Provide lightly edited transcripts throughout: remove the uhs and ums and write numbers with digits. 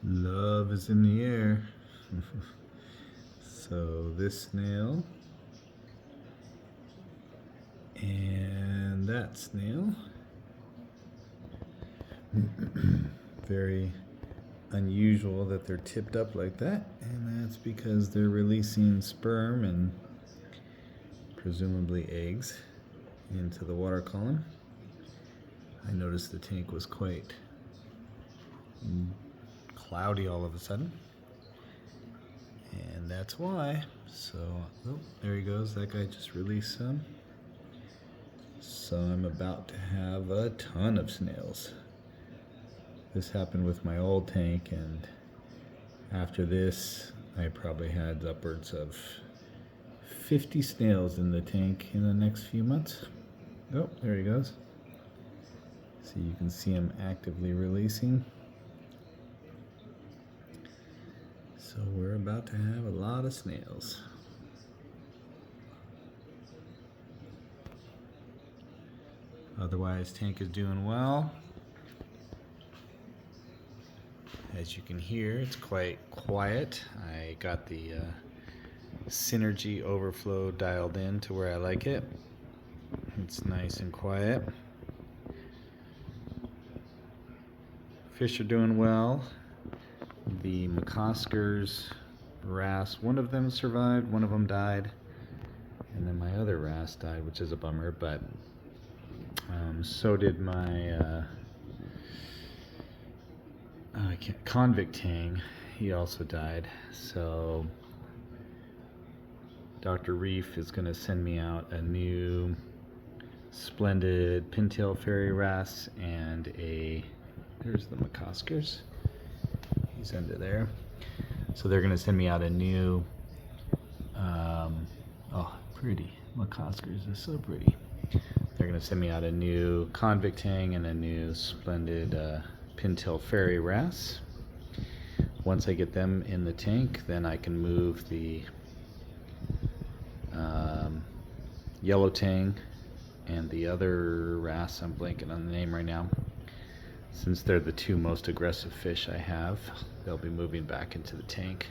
Love is in the air. So this snail and that snail, very unusual that they're tipped up like that, and that's because they're releasing sperm and presumably eggs into the water column. I noticed the tank was quite cloudy all of a sudden, and that's why. So, oh, there he goes. That guy just released some. So I'm about to have a ton of snails. This happened with my old tank, and after this I probably had upwards of 50 snails in the tank in the next few months. Oh, there he goes. So you can see him actively releasing. So we're about to have a lot of snails. Otherwise, tank is doing well. As you can hear, it's quite quiet. I got the synergy overflow dialed in to where I like it. It's nice and quiet. Fish are doing well. The McCoskers wrasse, one of them survived, one of them died, and then my other wrasse died, which is a bummer, but so did my convict tang. He also died. So Dr. Reef is going to send me out a new splendid pintail fairy wrasse and there's the McCoskers. He's under there. So they're going to send me out a new, oh, pretty. McCoskers are so pretty. They're going to send me out a new convict tang and a new splendid pintail fairy wrasse. Once I get them in the tank, then I can move the yellow tang and the other wrasse. I'm blanking on the name right now. Since they're the two most aggressive fish I have, they'll be moving back into the tank,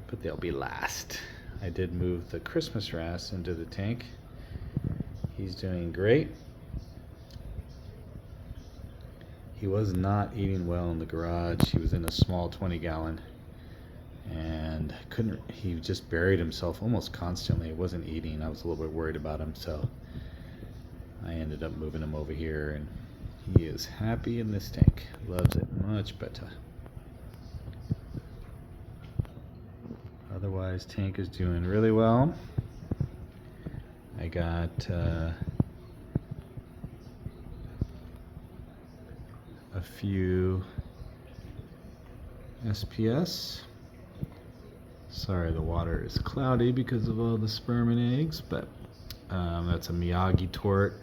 but they'll be last. I did move the Christmas wrasse into the tank. He's doing great. He was not eating well in the garage. He was in a small 20-gallon and he just buried himself almost constantly. He wasn't eating. I was a little bit worried about him, so I ended up moving him over here, and he is happy in this tank. Loves it much better. Otherwise, tank is doing really well. I got a few SPS. Sorry, the water is cloudy because of all the sperm and eggs, but that's a Miyagi tort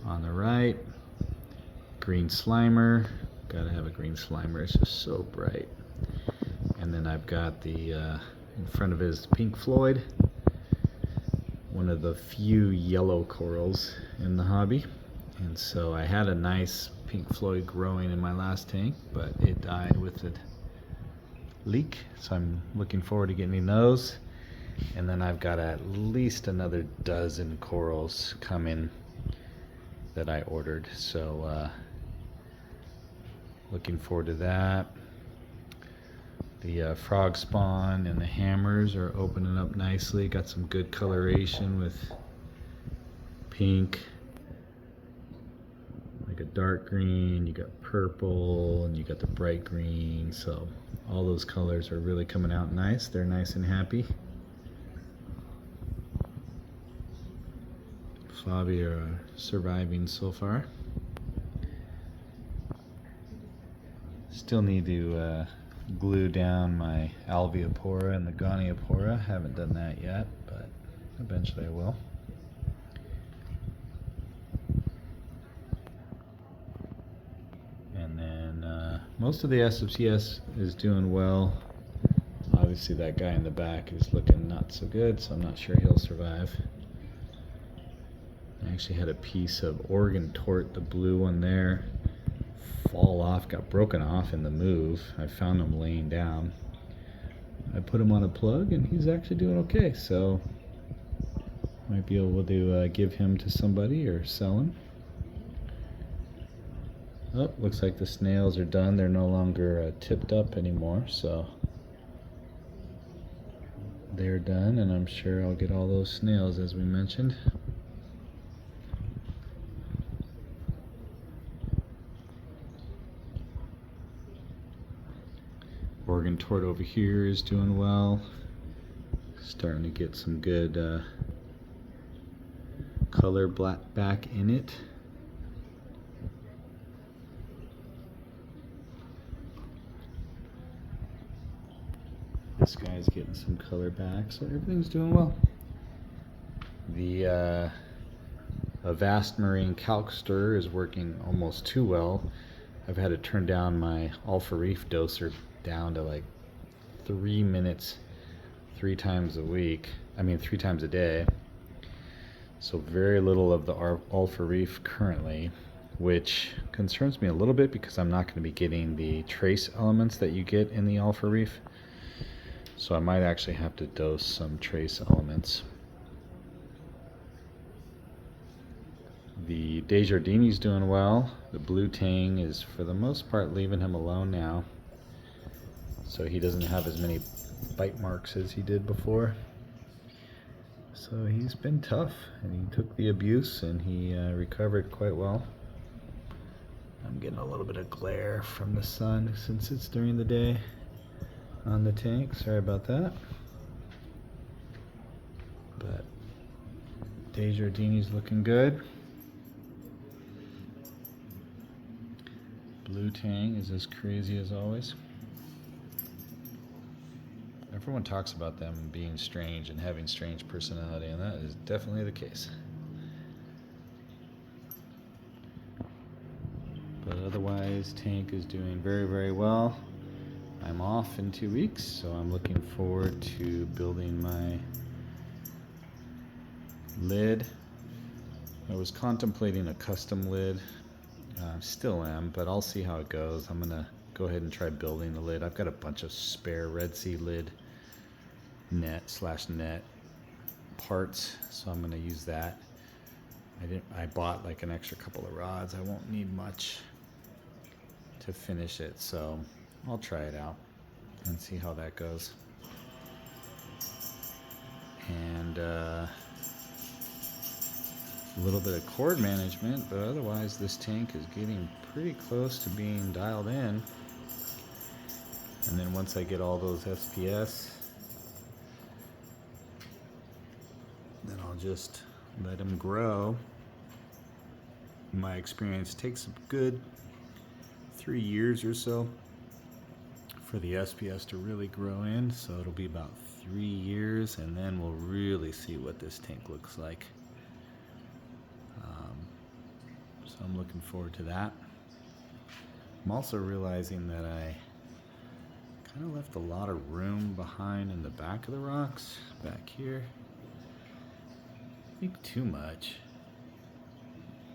on the right. Green Slimer. Gotta have a green Slimer, it's just so bright. And then I've got the in front of his Pink Floyd, one of the few yellow corals in the hobby. And so I had a nice Pink Floyd growing in my last tank, but it died with the leak, so I'm looking forward to getting those. And then I've got at least another dozen corals coming that I ordered, so looking forward to that. The frog spawn and the hammers are opening up nicely. Got some good coloration with pink, like a dark green, you got purple, and you got the bright green. So all those colors are really coming out nice. They're nice and happy. Flavi are surviving so far. Still need to glue down my alveopora and the goniopora. Haven't done that yet, but eventually I will. And then most of the SFCS is doing well. Obviously that guy in the back is looking not so good, so I'm not sure he'll survive. I actually had a piece of Oregon tort, the blue one there, fall off, got broken off in the move. I found him laying down. I put him on a plug and he's actually doing okay, so might be able to give him to somebody or sell him. Oh, looks like the snails are done. They're no longer tipped up anymore, so they're done, and I'm sure I'll get all those snails as we mentioned. Oregon tort over here is doing well. Starting to get some good color back in it. This guy's getting some color back, so everything's doing well. The Avast Marine calc stir is working almost too well. I've had to turn down my alpha reef doser down to like 3 minutes 3 times a week. I mean 3 times a day. So very little of the alpha reef currently, which concerns me a little bit because I'm not going to be getting the trace elements that you get in the alpha reef. So I might actually have to dose some trace elements. The Desjardins doing well. The blue tang is for the most part leaving him alone now, so he doesn't have as many bite marks as he did before. So he's been tough, and he took the abuse and he recovered quite well. I'm getting a little bit of glare from the sun since it's during the day on the tank. Sorry about that. But Desjardins looking good. Blue tang is as crazy as always. Everyone talks about them being strange and having strange personality, and that is definitely the case. But otherwise, tank is doing very, very well. I'm off in 2 weeks, so I'm looking forward to building my lid. I was contemplating a custom lid. Still am, but I'll see how it goes. I'm gonna go ahead and try building the lid. I've got a bunch of spare Red Sea lid net parts, so I'm gonna use that. I bought like an extra couple of rods. I won't need much to finish it, so I'll try it out and see how that goes. And a little bit of cord management, but otherwise this tank is getting pretty close to being dialed in. And then once I get all those SPS, then I'll just let them grow. In my experience, it takes a good 3 years or so for the SPS to really grow in, so it'll be about 3 years, and then we'll really see what this tank looks like. So I'm looking forward to that. I'm also realizing that I kind of left a lot of room behind in the back of the rocks, back here. I think too much.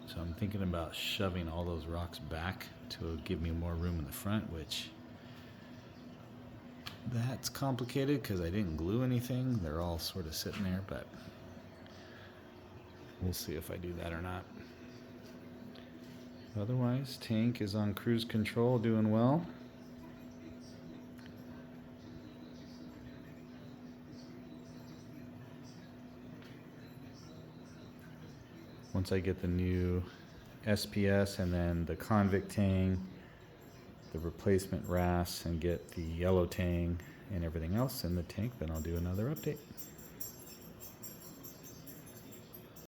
So I'm thinking about shoving all those rocks back to give me more room in the front, which that's complicated because I didn't glue anything. They're all sort of sitting there, but we'll see if I do that or not. Otherwise, tank is on cruise control, doing well. Once I get the new SPS and then the convict tang, the replacement RAS, and get the yellow tang and everything else in the tank, then I'll do another update.